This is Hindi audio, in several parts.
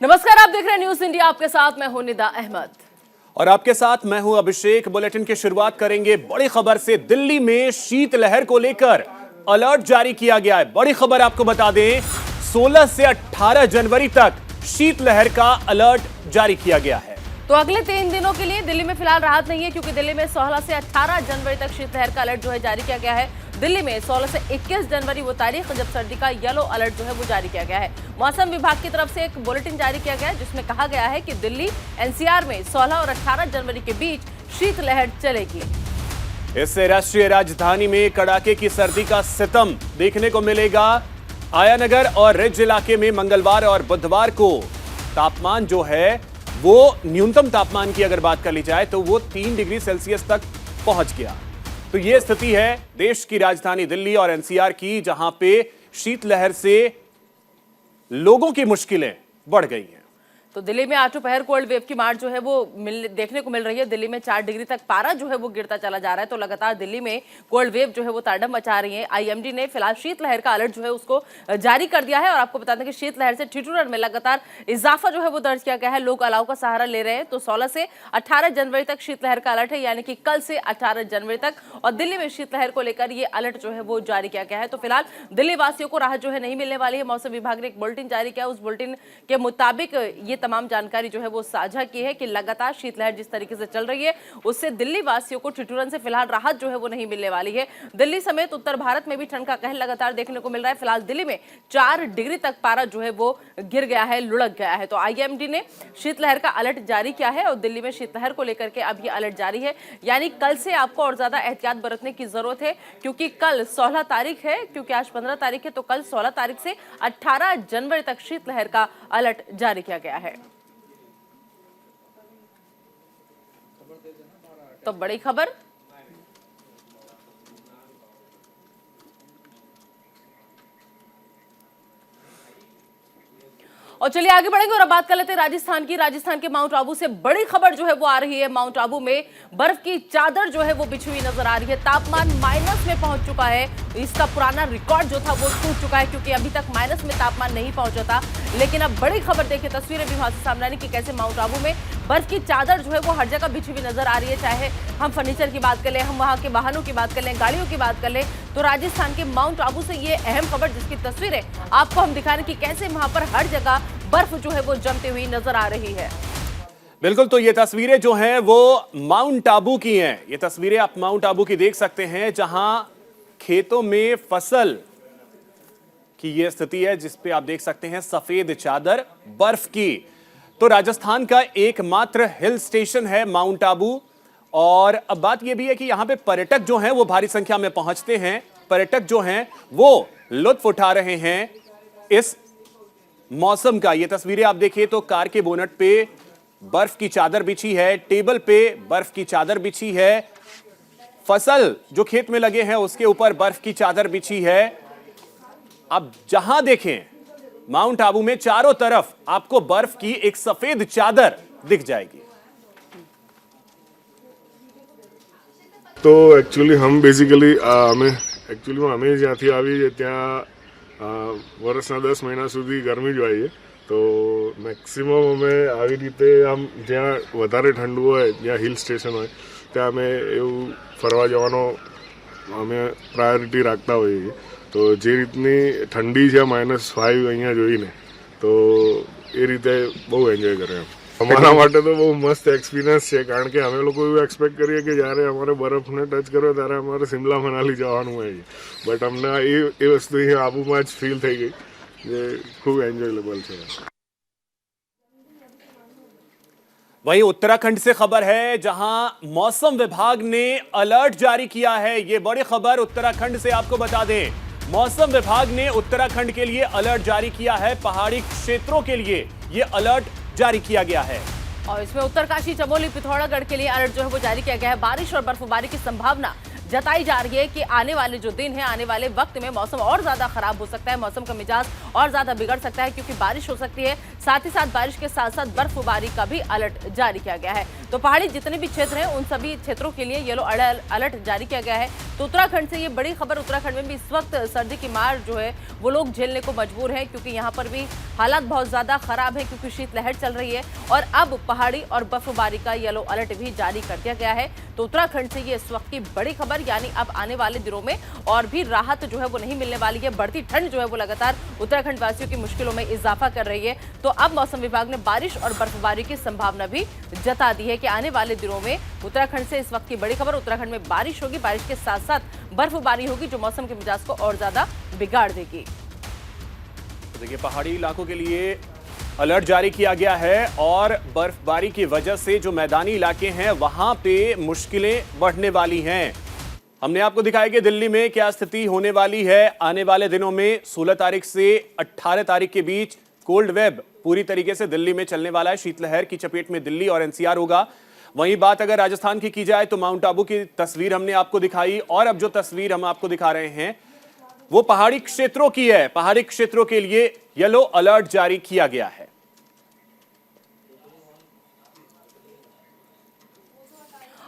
नमस्कार, आप देख रहे हैं न्यूज इंडिया। आपके साथ मैं हूं निदा अहमद और आपके साथ मैं हूं अभिषेक। बुलेटिन की शुरुआत करेंगे बड़ी खबर से। दिल्ली में शीतलहर को लेकर अलर्ट जारी किया गया है। बड़ी खबर आपको बता दें, 16 से 18 जनवरी तक शीतलहर का अलर्ट जारी किया गया है। तो अगले 3 दिनों के लिए दिल्ली में फिलहाल राहत नहीं है, क्योंकि दिल्ली में 16 से 18 जनवरी तक शीतलहर का अलर्ट जो है जारी किया गया है। दिल्ली में 16 से 21 जनवरी वो तारीख जब सर्दी का येलो अलर्ट जो है वो जारी किया गया है। मौसम विभाग की तरफ से एक बुलेटिन जारी किया गया है, जिसमें कहा गया है कि दिल्ली एनसीआर में 16 और 18 जनवरी के बीच शीतलहर चलेगी। इससे राष्ट्रीय राजधानी में कड़ाके की सर्दी का सितम देखने को मिलेगा। आयानगर और रिज इलाके में मंगलवार और बुधवार को तापमान जो है वो न्यूनतम तापमान की अगर बात कर ली जाए तो वो 3 डिग्री सेल्सियस तक पहुंच गया। तो ये स्थिति है देश की राजधानी दिल्ली और एनसीआर की, जहां पे शीतलहर से लोगों की मुश्किलें बढ़ गई हैं। तो दिल्ली में आज दोपहर कोल्ड वेव की मार जो है वो देखने को मिल रही है। दिल्ली में 4 डिग्री तक पारा जो है वो गिरता चला जा रहा है। तो लगातार दिल्ली में कोल्ड वेव जो है वो तांडव मचा रही है। आईएमडी ने फिलहाल शीतलहर का अलर्ट जो है उसको जारी कर दिया है। और आपको बता दें कि शीतलहर से ठिठुरन में लगातार इजाफा जो है वो दर्ज किया गया है। लोग अलाव का सहारा ले रहे हैं। तो 16 से 18 जनवरी तक शीतलहर का अलर्ट है, यानी कि कल से 18 जनवरी तक। और दिल्ली में शीतलहर को लेकर ये अलर्ट जो है वो जारी किया गया है। तो फिलहाल दिल्ली वासियों को राहत जो है नहीं मिलने वाली है। मौसम विभाग ने एक बुलेटिन जारी किया, उस बुलेटिन के मुताबिक ये तमाम जानकारी जो है वो साझा की है कि लगातार शीतलहर जिस तरीके से चल रही है उससे दिल्ली वासियों को ठिठुरन से फिलहाल राहत जो है वो नहीं मिलने वाली है। दिल्ली समेत उत्तर भारत में भी ठंड का कहर लगातार देखने को मिल रहा है। फिलहाल दिल्ली में 4 डिग्री तक पारा जो है वो गिर गया है, लुढ़क गया है। तो आईएमडी ने शीतलहर का अलर्ट जारी किया है और दिल्ली में शीतलहर को लेकर के अब ये अलर्ट जारी है, यानी कल से आपको और ज्यादा एहतियात बरतने की जरूरत है, क्योंकि कल 16 तारीख है, क्योंकि आज 15 तारीख है। तो कल 16 तारीख से 18 जनवरी तक शीतलहर का अलर्ट जारी किया गया है। तो बड़ी खबर, और चलिए आगे बढ़ेंगे और अब बात कर लेते हैं राजस्थान की। राजस्थान के माउंट आबू से बड़ी खबर जो है वो आ रही है। माउंट आबू में बर्फ की चादर जो है वो बिछी हुई नजर आ रही है। तापमान माइनस में पहुंच चुका है। इसका पुराना रिकॉर्ड जो था वो टूट चुका है, क्योंकि अभी तक माइनस में तापमान नहीं पहुंचा था। लेकिन अब बड़ी खबर देखिए, तस्वीरें भी वहां से सामने आने की, कैसे माउंट आबू में बर्फ की चादर जो है वो हर जगह बिछी हुई नजर आ रही है। चाहे हम फर्नीचर की बात कर लें, हम वहां के वाहनों की बात कर लें, गाड़ियों की बात कर लें, तो राजस्थान के माउंट आबू से ये अहम खबर, जिसकी तस्वीरें आपको हम दिखा रहे हैं कि कैसे वहां पर हर जगह बर्फ जो है वो जमती हुई नजर आ रही है। बिल्कुल, तो ये तस्वीरें जो हैं वो माउंट आबू की हैं। ये तस्वीरें आप माउंट आबू की देख सकते हैं, जहां खेतों में फसल की ये स्थिति है, जिसपे आप देख सकते हैं सफेद चादर बर्फ की। तो राजस्थान का एकमात्र हिल स्टेशन है माउंट आबू। और अब बात यह भी है कि यहां पे पर्यटक जो हैं वो भारी संख्या में पहुंचते हैं। पर्यटक जो हैं वो लुत्फ उठा रहे हैं इस मौसम का। ये तस्वीरें आप देखिए तो कार के बोनट पे बर्फ की चादर बिछी है, टेबल पे बर्फ की चादर बिछी है, फसल जो खेत में लगे हैं उसके ऊपर बर्फ की चादर बिछी है। अब जहां देखें माउंट आबू में चारों तरफ आपको बर्फ की एक सफेद चादर दिख जाएगी। तो एक्चुअली हम बेसिकली અમે જ્યાંથી આવી ત્યાં વર્ષના 10 મહિના સુધી ગરમી જ હોય તો મેક્સિમમ અમે આવી રીતે આમ જ્યાં વધારે ઠંડુ હોય, જ્યાં હિલ સ્ટેશન હોય ત્યાં અમે એવું ફરવા જવાનો અમે પ્રાયોરિટી રાખતા હોઈએ. તો જે રીતની ઠંડી છે -5 અહીંયા જોઈને તો એ રીતે બહુ એન્જોય કરે. અમારા માટે તો બહુ મસ્ત એક્સપિરિયન્સ છે, કારણ કે અમે લોકો એવું એક્સપેક્ટ કરીએ કે જ્યારે અમારે બરફને ટચ કરો ત્યારે અમારે શિમલા મનાલી જવાનું હોય, બટ અમને એ વસ્તુ અહીંયા આબુમાં જ ફીલ થઈ ગઈ, જે ખૂબ એન્જોયેબલ છે. वहीं उत्तराखंड से खबर है, जहां मौसम विभाग ने अलर्ट जारी किया है। यह बड़ी खबर उत्तराखंड से आपको बता दें, मौसम विभाग ने उत्तराखंड के लिए अलर्ट जारी किया है। पहाड़ी क्षेत्रों के लिए यह अलर्ट जारी किया गया है और इसमें उत्तरकाशी, चमोली, पिथौरागढ़ के लिए अलर्ट जो है वो जारी किया गया है। बारिश और बर्फबारी की संभावना जताई जा रही है कि आने वाले जो दिन है, आने वाले वक्त में मौसम और ज्यादा खराब हो सकता है, मौसम का मिजाज और ज्यादा बिगड़ सकता है, क्योंकि बारिश हो सकती है, साथ ही साथ बारिश के साथ साथ बर्फबारी का भी अलर्ट जारी किया गया है। तो पहाड़ी जितने भी क्षेत्र हैं उन सभी क्षेत्रों के लिए येलो अलर्ट जारी किया गया है। तो उत्तराखंड से ये बड़ी खबर, उत्तराखंड में भी इस वक्त सर्दी की मार जो है वो लोग झेलने को मजबूर हैं, क्योंकि यहाँ पर भी हालात बहुत ज्यादा खराब है, क्योंकि शीतलहर चल रही है और अब पहाड़ी और बर्फबारी का येलो अलर्ट भी जारी कर दिया गया है। तो उत्तराखंड से ये इस वक्त की बड़ी खबर, यानी अब आने वाले दिनों में और भी राहत जो है वो नहीं मिलने वाली है। बढ़ती ठंड जो है वो लगातार उत्तराखंड वासियों की मुश्किलों में इजाफा कर रही है। तो अब मौसम विभाग ने बारिश और बर्फबारी की संभावना भी जता दी है कि आने वाले दिनों में उत्तराखंड से इस वक्त की बड़ी खबर, उत्तराखंड में बारिश होगी, बारिश के साथ साथ बर्फबारी होगी जो मौसम के मिजाज को और ज्यादा बिगाड़ देगी। तो देखिए, पहाड़ी इलाकों के लिए अलर्ट जारी किया गया है और बर्फबारी की वजह से जो मैदानी इलाके हैं वहां पे मुश्किलें बढ़ने वाली हैं। हमने आपको दिखाया कि दिल्ली में क्या स्थिति होने वाली है आने वाले दिनों में। 16 तारीख से 18 तारीख के बीच कोल्ड वेव पूरी तरीके से दिल्ली में चलने वाला है। शीतलहर की चपेट में दिल्ली और एनसीआर होगा। वहीं बात अगर राजस्थान की जाए तो माउंट आबू की तस्वीर हमने आपको दिखाई, और अब जो तस्वीर हम आपको दिखा रहे हैं वो पहाड़ी क्षेत्रों की है। पहाड़ी क्षेत्रों के लिए येलो अलर्ट जारी किया गया है।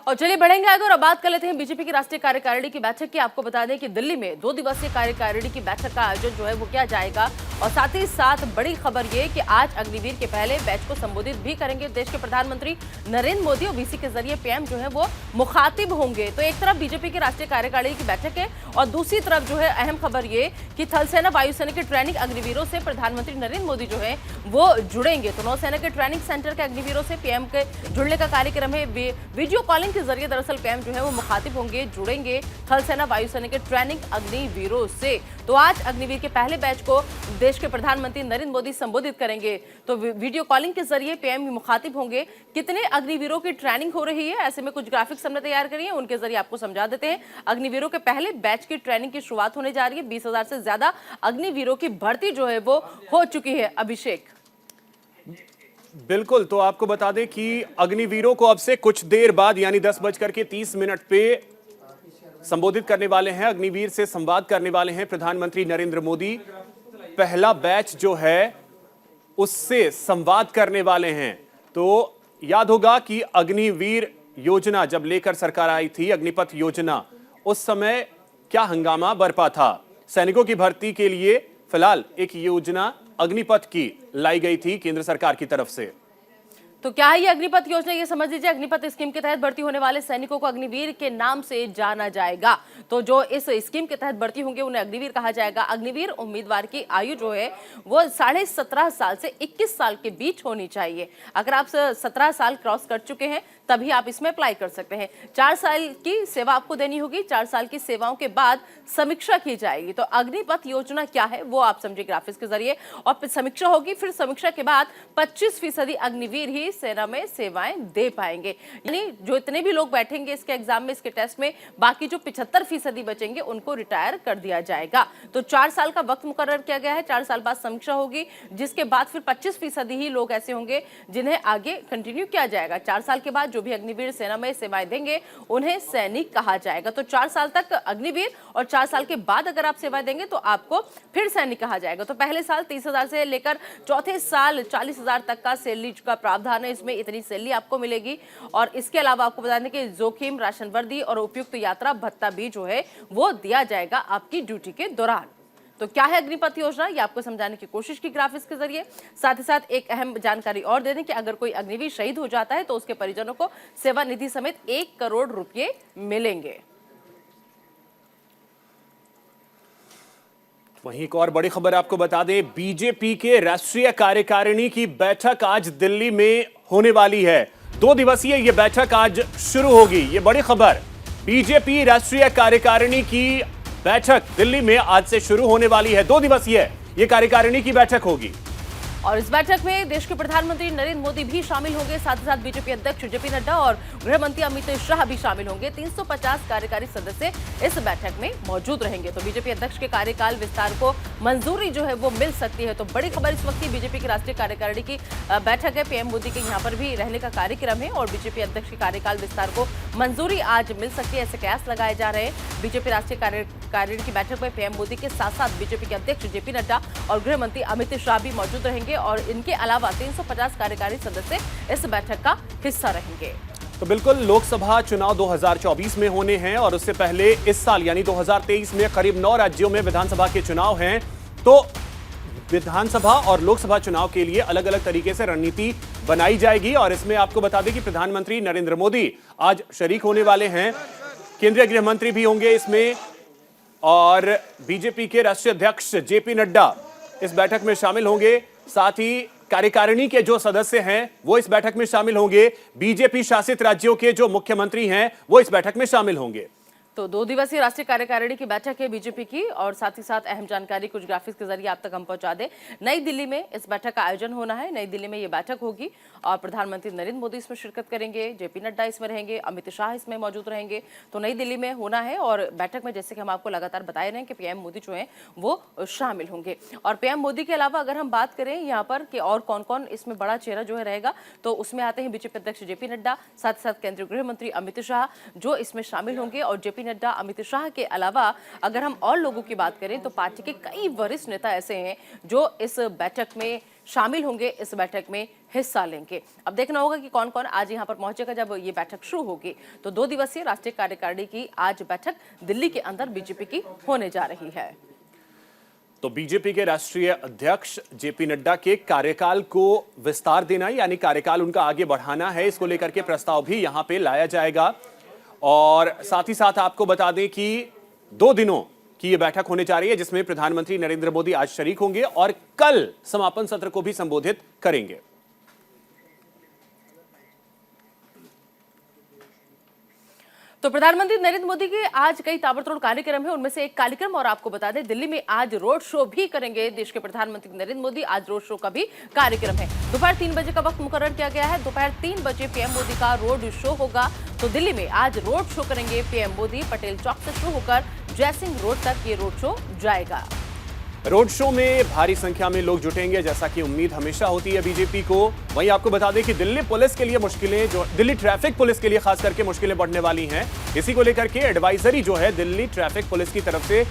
और चलिए बढ़ेंगे आगे और अब बात कर लेते हैं बीजेपी की राष्ट्रीय कार्यकारिणी की बैठक की। आपको बता दें कि दिल्ली में 2 दिवसीय कार्यकारिणी की बैठक का आयोजन जो है वो किया जाएगा। और साथ ही साथ बड़ी खबर ये कि आज अग्निवीर के पहले बैच को संबोधित भी करेंगे देश के प्रधानमंत्री नरेंद्र मोदी, और वीसी के जरिए पीएम जो है वो मुखातिब होंगे। तो एक तरफ बीजेपी की राष्ट्रीय कार्यकारिणी की बैठक है और दूसरी तरफ जो है अहम खबर ये कि थल सेना वायुसेना के ट्रेनिंग अग्निवीरों से प्रधानमंत्री नरेंद्र मोदी जो है वो जुड़ेंगे। तो नौसेना के ट्रेनिंग सेंटर के अग्निवीरों से पीएम के जुड़ने का कार्यक्रम है। वीडियो कॉलिंग के जरिए दरअसल पीएम जो है वो मुखातिब होंगे, जुड़ेंगे थल सेना वायुसेना के ट्रेनिंग अग्निवीरों से। तो आज अग्निवीर के पहले बैच को देश के प्रधानमंत्री नरेंद्र मोदी संबोधित करेंगे। तो वीडियो कॉलिंग के जरिए पीएम भी मुखातिब होंगे। कितने अग्निवीरों की ट्रेनिंग हो रही है, ऐसे में कुछ ग्राफिक्स हमने तैयार करी है, उनके जरिए आपको समझा देते हैं। अग्निवीरों के पहले बैच की ट्रेनिंग की शुरुआत होने जा रही है। 20,000 से ज्यादा अग्निवीरों की भर्ती जो है वो हो चुकी है। अभिषेक, बिल्कुल, तो आपको बता दें कि अग्निवीरों को अब से कुछ देर बाद यानी 10:30 पे संबोधित करने वाले हैं। अग्निवीर से संवाद करने वाले हैं प्रधानमंत्री नरेंद्र मोदी। पहला बैच जो है उससे संवाद करने वाले हैं। तो याद होगा कि अग्निवीर योजना जब लेकर सरकार आई थी, अग्निपथ योजना, उस समय क्या हंगामा बरपा था। सैनिकों की भर्ती के लिए फिलहाल एक योजना अग्निपथ की लाई गई थी केंद्र सरकार की तरफ से। तो क्या है ये अग्निपथ योजना, ये समझ लीजिए। अग्निपथ स्कीम के तहत भर्ती होने वाले सैनिकों को अग्निवीर के नाम से जाना जाएगा। तो जो इस स्कीम के तहत भर्ती होंगे उन्हें अग्निवीर कहा जाएगा। अग्निवीर उम्मीदवार की आयु जो है वो 17.5 साल से 21 साल के बीच होनी चाहिए। अगर आप 17 साल क्रॉस कर चुके हैं तभी आप इसमें अप्लाई कर सकते हैं। 4 साल की सेवा आपको देनी होगी। 4 साल की सेवाओं के बाद समीक्षा की जाएगी। तो अग्निपथ योजना क्या है वो आप समझिए ग्राफिक्स के जरिए। और फिर समीक्षा होगी, फिर समीक्षा के बाद 25% अग्निवीर ही सेना में सेवाएं दे पाएंगे। यानी जो इतने भी लोग बैठेंगे इसके एग्जाम में, इसके टेस्ट में, बाकी जो 75% बचेंगे उनको रिटायर कर दिया जाएगा। तो 4 साल का वक्त मुकर्रर किया गया है। 4 साल बाद समीक्षा होगी, जिसके बाद फिर 25% ही लोग ऐसे होंगे जिन्हें आगे कंटिन्यू किया जाएगा। 4 साल के बाद जो भी अग्निवीर सेना में सेवाएं देंगे उन्हें सैनिक कहा जाएगा। तो 4 साल तक अग्निवीर और 4 साल के बाद अगर आप सेवाएं देंगे तो आपको फिर सैनिक कहा जाएगा। तो पहले साल 30,000 से लेकर चौथे साल 40,000 तक का सैलरी का प्रावधान है। इसमें इतनी सैलरी आपको मिलेगी। और इसके अलावा आपको बता दें कि जोखिम, राशन वर्दी और उपयुक्त यात्रा भत्ता भी जो है वो दिया जाएगा आपकी ड्यूटी के दौरान। तो क्या है अग्निपथ योजना, ये आपको समझाने की कोशिश की ग्राफिक्स के जरिए। साथ ही साथ एक अहम जानकारी और दे दें कि अगर कोई अग्निवीर शहीद हो जाता है तो उसके परिजनों को सेवा निधि समेत 1 करोड़ रुपए मिलेंगे। वहीं एक और बड़ी खबर आपको बता दें, बीजेपी के राष्ट्रीय कार्यकारिणी की बैठक आज दिल्ली में होने वाली है। 2 दिवसीय ये बैठक आज शुरू होगी। ये बड़ी खबर, बीजेपी राष्ट्रीय कार्यकारिणी की बैठक दिल्ली में आज से शुरू होने वाली है। 2 दिवसीय ये कार्यकारिणी की बैठक होगी। और इस बैठक में देश के प्रधानमंत्री नरेंद्र मोदी भी शामिल होंगे। साथ ही साथ बीजेपी अध्यक्ष जेपी नड्डा और गृह मंत्री अमित शाह भी शामिल होंगे। 350 कार्यकारी सदस्य इस बैठक में मौजूद रहेंगे। तो बीजेपी अध्यक्ष के कार्यकाल विस्तार को मंजूरी जो है वो मिल सकती है। तो बड़ी खबर इस वक्त की बीजेपी की राष्ट्रीय कार्यकारिणी की बैठक है। पीएम मोदी के यहाँ पर भी रहने का कार्यक्रम है और बीजेपी अध्यक्ष के कार्यकाल विस्तार को मंजूरी आज मिल सकती है, ऐसे कयास लगाए जा रहे हैं। बीजेपी राष्ट्रीय कार्यकारिणी की बैठक में पीएम मोदी के साथ साथ बीजेपी के अध्यक्ष जेपी नड्डा और गृह मंत्री अमित शाह भी मौजूद रहेंगे। रहेंगे और इनके अलावा 350 कार्यकारी सदस्य इस बैठक का हिस्सा रहेंगे। तो बिल्कुल लोकसभा चुनाव 2024 में होने हैं और उससे पहले इस साल यानी 2023 में करीब 9 राज्यों में विधानसभा के चुनाव हैं। तो विधानसभा और लोकसभा चुनाव के लिए अलग अलग तरीके से रणनीति बनाई जाएगी और इसमें आपको बता दें कि प्रधानमंत्री नरेंद्र मोदी आज शरीक होने वाले हैं। केंद्रीय गृह मंत्री भी होंगे इसमें और बीजेपी के राष्ट्रीय अध्यक्ष जेपी नड्डा इस बैठक में शामिल होंगे। साथ ही कार्यकारिणी के जो सदस्य हैं वो इस बैठक में शामिल होंगे। बीजेपी शासित राज्यों के जो मुख्यमंत्री हैं वो इस बैठक में शामिल होंगे। तो 2 दिवसीय राष्ट्रीय कार्यकारिणी की बैठक है बीजेपी की और साथ ही साथ अहम जानकारी कुछ ग्राफिक्स के जरिए आप तक हम पहुंचा दें। नई दिल्ली में इस बैठक का आयोजन होना है। नई दिल्ली में ये बैठक होगी और प्रधानमंत्री नरेंद्र मोदी इसमें शिरकत करेंगे, जेपी नड्डा इसमें रहेंगे, अमित शाह इसमें मौजूद रहेंगे। तो नई दिल्ली में होना है और बैठक में जैसे कि हम आपको लगातार बताए रहे हैं कि पीएम मोदी जो है वो शामिल होंगे। और पीएम मोदी के अलावा अगर हम बात करें यहाँ पर कि और कौन कौन इसमें बड़ा चेहरा जो है रहेगा, तो उसमें आते हैं बीजेपी अध्यक्ष जेपी नड्डा, साथ ही साथ केंद्रीय गृह मंत्री अमित शाह जो इसमें शामिल होंगे। और जेपी नड्डा, अमित शाह के अलावा अगर हम और लोगों की बात करें तो पार्टी के कई वरिष्ठ नेता ऐसे हैं जो इस बैठक में शामिल होंगे, इस बैठक में हिस्सा लेंगे। अब देखना होगा कि कौन कौन आज यहां पर पहुंचेगा जब ये बैठक शुरू होगी। तो 2 दिवसीय राष्ट्रीय कार्यकारिणी की आज बैठक दिल्ली के अंदर बीजेपी की होने जा रही है। तो बीजेपी के राष्ट्रीय अध्यक्ष जेपी नड्डा के कार्यकाल को विस्तार देना यानी कार्यकाल उनका आगे बढ़ाना है, इसको लेकर के प्रस्ताव भी यहां पे लाया जाएगा। और साथ ही साथ आपको बता दें कि 2 दिनों की यह बैठक होने जा रही है जिसमें प्रधानमंत्री नरेंद्र मोदी आज शरीक होंगे और कल समापन सत्र को भी संबोधित करेंगे। तो प्रधानमंत्री नरेंद्र मोदी के आज कई ताबड़तोड़ कार्यक्रम है, उनमें से एक कार्यक्रम और आपको बता दें दिल्ली में आज रोड शो भी करेंगे देश के प्रधानमंत्री नरेंद्र मोदी। आज रोड शो का भी कार्यक्रम है। दोपहर 3 बजे का वक्त मुकर्रर किया गया है। दोपहर 3 बजे पीएम मोदी का रोड शो होगा। तो दिल्ली में आज रोड शो करेंगे पीएम मोदी। पटेल चौक से शुरू होकर जयसिंह रोड तक ये रोड शो जाएगा। रोड शो में भारी संख्या में लोग जुटेंगे जैसा कि उम्मीद हमेशा होती है बीजेपी को। वहीं आपको बता दें कि दिल्ली पुलिस के लिए मुश्किलें जो दिल्ली ट्रैफिक पुलिस के लिए खास करके मुश्किलें बढ़ने वाली हैं। इसी को लेकर के एडवाइजरी जो है दिल्ली ट्रैफिक पुलिस की तरफ से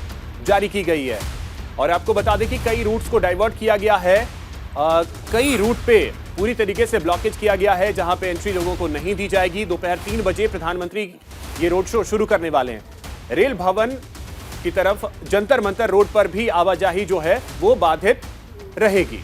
जारी की गई है। और आपको बता दें कि कई रूट्स को डाइवर्ट किया गया है। कई रूट पे पूरी तरीके से ब्लॉकेज किया गया है जहां पे एंट्री लोगों को नहीं दी जाएगी। दोपहर 3 बजे प्रधानमंत्री ये रोड शो शुरू करने वाले हैं। रेल भवन की तरफ जंतर मंतर रोड पर भी आवाजाही जो है वो बाधित रहेगी।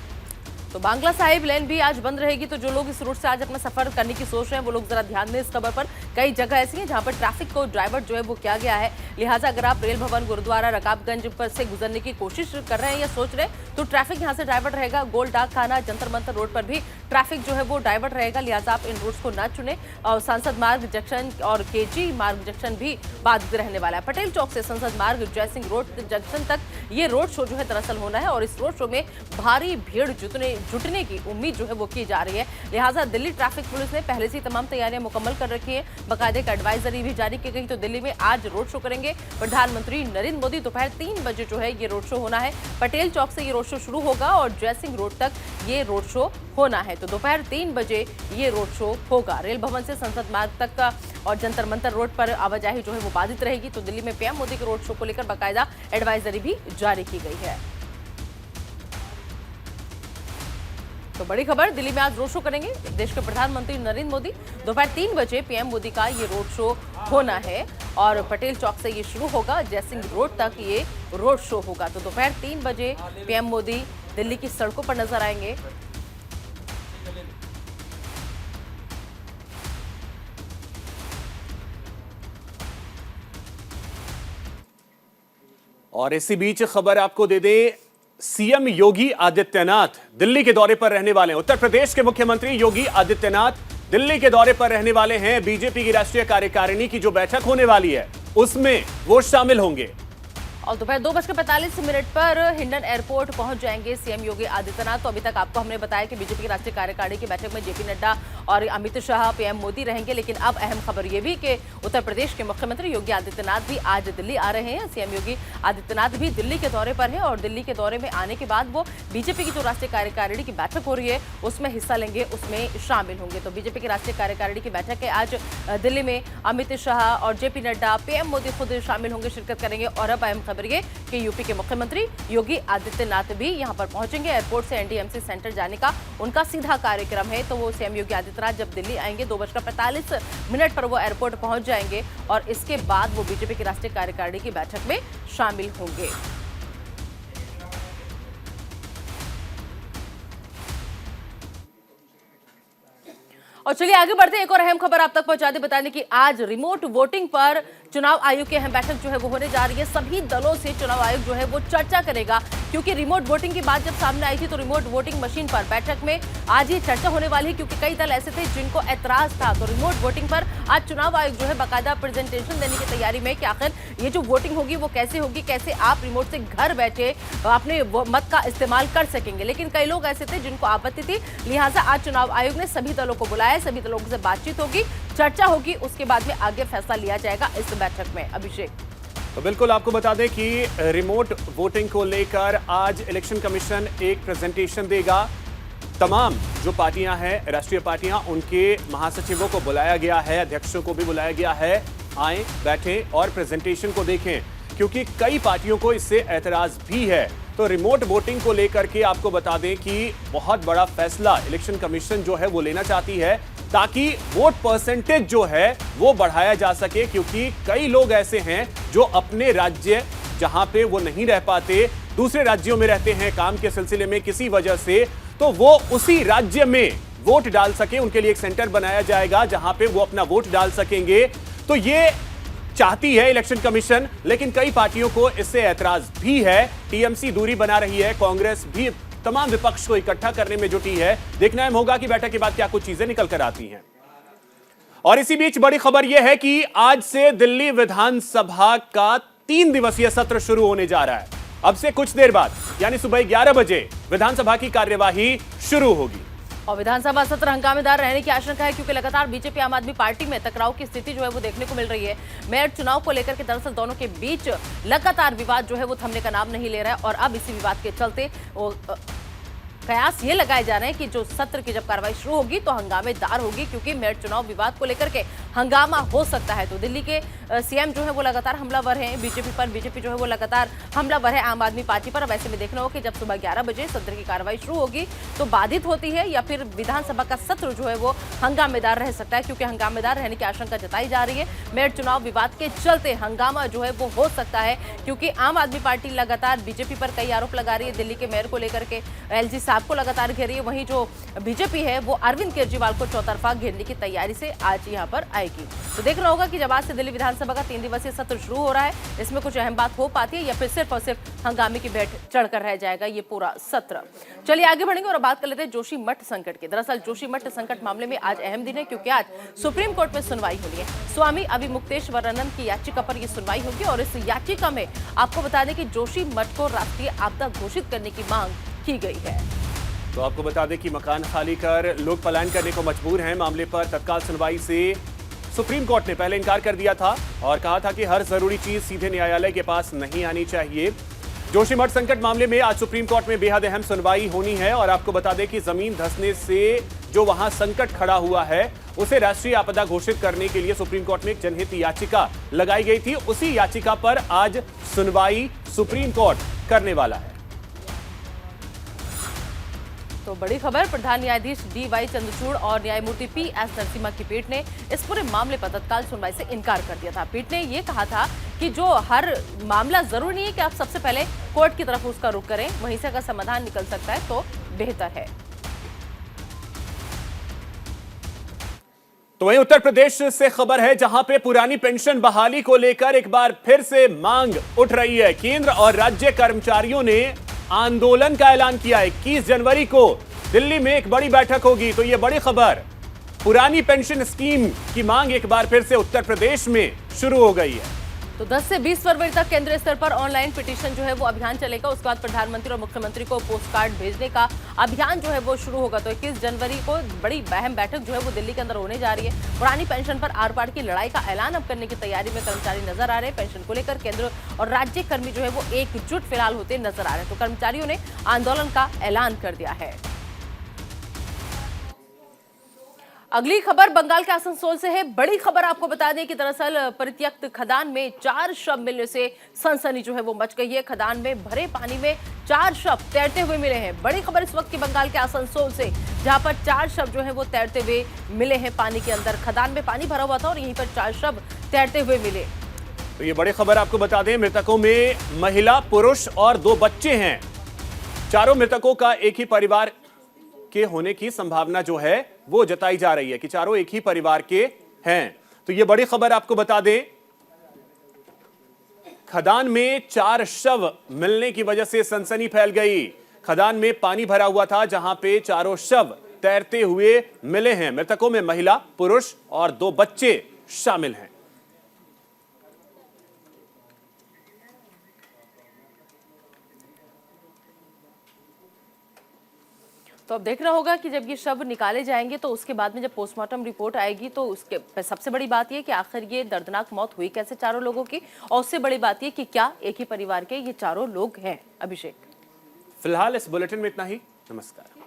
तो बांग्ला साहिब लेन भी आज बंद रहेगी। तो जो लोग इस रूट से आज अपना सफर करने की सोच रहे हैं वो लोग जरा ध्यान दें इस खबर पर। कई जगह ऐसी हैं जहां पर ट्रैफिक को डाइवर्ट जो है वो किया गया है। लिहाजा अगर आप रेल भवन, गुरुद्वारा, रकाबगंज पर से गुजरने की कोशिश कर रहे हैं या सोच रहे हैं तो ट्रैफिक यहां से डाइवर्ट रहेगा। गोल डाक खाना, जंतर मंतर रोड पर भी ट्रैफिक जो है वो डाइवर्ट रहेगा। लिहाजा आप इन रूट्स को न चुने। और संसद मार्ग जंक्शन और केजी मार्ग जंक्शन भी बाधित रहने वाला है। पटेल चौक से संसद मार्ग जयसिंह रोड जंक्शन तक ये रोड शो जो है दरअसल होना है और इस रोड शो में भारी भीड़ जुटने की उम्मीद जो है वो की जा रही है। लिहाजा दिल्ली ट्रैफिक पुलिस ने पहले से तमाम तैयारियां मुकम्मल कर रखी है। बाकायदे एक एडवाइजरी भी जारी की गई। तो दिल्ली में आज रोड शो करेंगे प्रधानमंत्री नरेंद्र मोदी। दोपहर 3 बजे जो है ये रोड शो होना है। पटेल चौक से ये रोड शो शुरू होगा और जयसिंह रोड तक ये रोड शो होना है। तो दोपहर 3 बजे ये रोड शो होगा। रेल भवन से संसद मार्ग तक का और जंतर मंतर रोड पर आवाजाही जो है वो बाधित रहेगी। तो दिल्ली में पीएम मोदी के रोड शो को लेकर बाकायदा एडवाइजरी भी जारी की गई है। तो बड़ी खबर, दिल्ली में आज रोड शो करेंगे देश के प्रधानमंत्री नरेंद्र मोदी। दोपहर 3 बजे पीएम मोदी का ये रोड शो होना है और पटेल चौक से ये शुरू होगा, जयसिंह रोड तक ये रोड शो होगा। तो दोपहर 3 बजे पीएम मोदी दिल्ली की सड़कों पर नजर आएंगे। और इसी बीच खबर आपको दे दें, सीएम योगी आदित्यनाथ दिल्ली के दौरे पर रहने वाले हैं। उत्तर प्रदेश के मुख्यमंत्री योगी आदित्यनाथ दिल्ली के दौरे पर रहने वाले हैं। बीजेपी की राष्ट्रीय कार्यकारिणी की जो बैठक होने वाली है उसमें वो शामिल होंगे। और दोपहर 2:45 पर हिंडन एयरपोर्ट पहुंच जाएंगे सीएम योगी आदित्यनाथ। तो अभी तक आपको हमने बताया कि बीजेपी की राष्ट्रीय कार्यकारिणी की बैठक में जेपी नड्डा और अमित शाह, पीएम मोदी रहेंगे। लेकिन अब अहम खबर यह भी कि उत्तर प्रदेश के मुख्यमंत्री योगी आदित्यनाथ भी आज दिल्ली आ रहे हैं। सीएम योगी आदित्यनाथ भी दिल्ली के दौरे पर है और दिल्ली के दौरे में आने के बाद वो बीजेपी की जो राष्ट्रीय कार्यकारिणी की बैठक हो रही है उसमें हिस्सा लेंगे, उसमें शामिल होंगे। तो बीजेपी की राष्ट्रीय कार्यकारिणी की बैठक है आज दिल्ली में। अमित शाह और जेपी नड्डा, पीएम मोदी खुद शामिल होंगे, शिरकत करेंगे। और अब अहम खबर ये कि यूपी के मुख्यमंत्री योगी आदित्यनाथ भी यहां पर पहुंचेंगे। एयरपोर्ट से एनडीएमसी सेंटर जाने का उनका सीधा कार्यक्रम है। तो वो सीएम योगी आदित्यनाथ जब दिल्ली आएंगे 2:45 पर वो एयरपोर्ट पहुंच जाएंगे और इसके बाद वो बीजेपी की राष्ट्रीय कार्यकारिणी की बैठक में शामिल होंगे। और चलिए आगे बढ़ते हैं, एक और अहम खबर आप तक पहुंचा दे, बताने की आज रिमोट वोटिंग पर चुनाव आयोग की अहम बैठक जो है वो होने जा रही है। सभी दलों से चुनाव आयोग जो है वो चर्चा करेगा, क्योंकि रिमोट वोटिंग की बात जब सामने आई थी तो रिमोट वोटिंग मशीन पर बैठक में आज ये चर्चा होने वाली है, क्योंकि कई दल ऐसे थे जिनको ऐतराज था। तो रिमोट वोटिंग पर आज चुनाव आयोग जो है बाकायदा प्रेजेंटेशन देने की तैयारी में कि आखिर ये जो वोटिंग होगी वो कैसे होगी, कैसे आप रिमोट से घर बैठे अपने मत का इस्तेमाल कर सकेंगे। लेकिन कई लोग ऐसे थे जिनको आपत्ति थी, लिहाजा आज चुनाव आयोग ने सभी दलों को बुलाया, सभी दलों से बातचीत होगी, चर्चा होगी, उसके बाद में आगे फैसला लिया जाएगा इस बैठक में। अभिषेक, तो बिल्कुल आपको बता दें कि रिमोट वोटिंग को लेकर आज इलेक्शन कमीशन एक प्रेजेंटेशन देगा। तमाम जो पार्टियां हैं, राष्ट्रीय पार्टियां, उनके महासचिवों को बुलाया गया है, अध्यक्षों को भी बुलाया गया है। आए, बैठें और प्रेजेंटेशन को देखें, क्योंकि कई पार्टियों को इससे ऐतराज भी है। तो रिमोट वोटिंग को लेकर के आपको बता दें कि बहुत बड़ा फैसला इलेक्शन कमीशन जो है वो लेना चाहती है, ताकि वोट परसेंटेज जो है वो बढ़ाया जा सके, क्योंकि कई लोग ऐसे हैं जो अपने राज्य जहां पे वो नहीं रह पाते, दूसरे राज्यों में रहते हैं काम के सिलसिले में किसी वजह से, तो वो उसी राज्य में वोट डाल सके। उनके लिए एक सेंटर बनाया जाएगा जहां पे वो अपना वोट डाल सकेंगे। तो ये चाहती है इलेक्शन कमीशन, लेकिन कई पार्टियों को इससे ऐतराज भी है। टीएमसी दूरी बना रही है, कांग्रेस भी तमाम विपक्ष को इकट्ठा करने में जुटी है। देखना अहम होगा कि बैठक के बाद क्या कुछ चीजें निकल कर आती हैं। और इसी बीच बड़ी खबर यह है कि आज से दिल्ली विधानसभा का 3 दिवसीय सत्र शुरू होने जा रहा है। अब से कुछ देर बाद यानी सुबह 11 बजे विधानसभा की कार्यवाही शुरू होगी। और विधानसभा सत्र हंगामेदार रहने की आशंका है, क्योंकि लगातार बीजेपी आम आदमी पार्टी में टकराव की स्थिति जो है वो देखने को मिल रही है। मेयर चुनाव को लेकर के दरअसल दोनों के बीच लगातार विवाद जो है वो थमने का नाम नहीं ले रहा है। और अब इसी विवाद के चलते वो कयास ये लगाए जा रहे हैं कि जो सत्र की जब कार्रवाई शुरू होगी तो हंगामेदार होगी, क्योंकि मेयर चुनाव विवाद को लेकर के हंगामा हो सकता है। तो दिल्ली के सीएम जो है वो लगातार हमलावर हैं बीजेपी पर, बीजेपी जो है वो लगातार हमलावर है आम आदमी पार्टी पर। अब ऐसे में देखना होगा कि जब सुबह 11 बजे सत्र की कार्रवाई शुरू होगी तो बाधित होती है या फिर विधानसभा का सत्र जो है वो हंगामेदार रह सकता है, क्योंकि हंगामेदार रहने की आशंका जताई जा रही है। मेयर चुनाव विवाद के चलते हंगामा जो है वो हो सकता है, क्योंकि आम आदमी पार्टी लगातार बीजेपी पर कई आरोप लगा रही है दिल्ली के मेयर को लेकर के, एलजी साहब को लगातार घेर रही है। वहीं जो बीजेपी है वो अरविंद केजरीवाल को चौतरफा घेरने की तैयारी से आज यहाँ पर आएगी। तो देखना होगा कि जब आज से दिल्ली विधानसभा का 3 दिवसीय सत्र शुरू हो रहा है, इसमें कुछ अहम बात हो पाती है या फिर सिर्फ और सिर्फ हंगामे की भेंट चढ़कर रह जाएगा ये पूरा सत्र। चलिए आगे बढ़ेंगे और बात कर लेते हैं जोशीमठ संकट की। दरअसल जोशीमठ संकट मामले में आज अहम दिन है, क्योंकि आज सुप्रीम कोर्ट में सुनवाई होनी है। स्वामी अविमुक्तेश्वरानंद की याचिका पर यह सुनवाई होगी और इस याचिका में आपको बता दें कि जोशीमठ को राष्ट्रीय आपदा घोषित करने की मांग की गई है। तो आपको बता दें कि मकान खाली कर लोग पलायन करने को मजबूर हैं। मामले पर तत्काल सुनवाई से सुप्रीम कोर्ट ने पहले इनकार कर दिया था और कहा था कि हर जरूरी चीज सीधे न्यायालय के पास नहीं आनी चाहिए। जोशीमठ संकट मामले में आज सुप्रीम कोर्ट में बेहद अहम सुनवाई होनी है और आपको बता दें कि जमीन धंसने से जो वहां संकट खड़ा हुआ है उसे राष्ट्रीय आपदा घोषित करने के लिए सुप्रीम कोर्ट में एक जनहित याचिका लगाई गई थी। उसी याचिका पर आज सुनवाई सुप्रीम कोर्ट करने वाला है। तो बड़ी खबर, प्रधान न्यायाधीश DY चंद्रचूड़ और न्यायमूर्ति PS नरसिम्हा की पीठ ने इस पूरे मामले पर तत्काल सुनवाई से इनकार कर दिया था। पीठ ने यह कहा था कि जो हर मामला जरूरी नहीं है कि आप सबसे पहले कोर्ट की तरफ उसका रुख करें, वहीं से अगर समाधान निकल सकता है तो बेहतर है। तो वहीं उत्तर प्रदेश से खबर है, जहां पे पुरानी पेंशन बहाली को लेकर एक बार फिर से मांग उठ रही है। केंद्र और राज्य कर्मचारियों ने आंदोलन का ऐलान किया। 21 जनवरी को दिल्ली में एक बड़ी बैठक होगी। तो यह बड़ी खबर, पुरानी पेंशन स्कीम की मांग एक बार फिर से उत्तर प्रदेश में शुरू हो गई है। तो 10 से 20 फरवरी तक केंद्रीय स्तर पर ऑनलाइन पिटीशन जो है वो अभियान चलेगा। उसके बाद प्रधानमंत्री और मुख्यमंत्री को पोस्ट कार्ड भेजने का अभियान जो है वो शुरू होगा। तो 21 जनवरी को बड़ी अहम बैठक जो है वो दिल्ली के अंदर होने जा रही है। पुरानी पेंशन पर आर पार की लड़ाई का ऐलान अब करने की तैयारी में कर्मचारी नजर आ रहे हैं। पेंशन को लेकर केंद्र और राज्य कर्मी जो है वो एकजुट फिलहाल होते नजर आ रहे हैं। तो कर्मचारियों ने आंदोलन का ऐलान कर दिया है। अगली खबर बंगाल के आसनसोल से है। बड़ी खबर आपको बता दें कि दरअसल परित्यक्त खदान में 4 शव मिलने से सनसनी जो है वो मच गई है। खदान में भरे पानी में 4 शव तैरते हुए मिले हैं। बड़ी खबर इस वक्त की बंगाल के आसनसोल से, जहां पर 4 शव जो है वो तैरते हुए मिले हैं पानी के अंदर। खदान में पानी भरा हुआ था और यहीं पर 4 शव तैरते हुए मिले। तो ये बड़ी खबर आपको बता दें, मृतकों में महिला, पुरुष और 2 बच्चे हैं। चारों मृतकों का एक ही परिवार के होने की संभावना जो है वो जताई जा रही है कि चारों एक ही परिवार के हैं। तो ये बड़ी खबर आपको बता दें, खदान में 4 शव मिलने की वजह से सनसनी फैल गई। खदान में पानी भरा हुआ था जहां पे चारों शव तैरते हुए मिले हैं। मृतकों में महिला, पुरुष और 2 बच्चे शामिल हैं। तो अब देखना होगा कि जब ये शव निकाले जाएंगे तो उसके बाद में जब पोस्टमार्टम रिपोर्ट आएगी तो उसके सबसे बड़ी बात ये कि आखिर ये दर्दनाक मौत हुई कैसे चारों लोगों की, और उससे बड़ी बात ये कि क्या एक ही परिवार के ये चारों लोग हैं। अभिषेक, फिलहाल इस बुलेटिन में इतना ही। नमस्कार।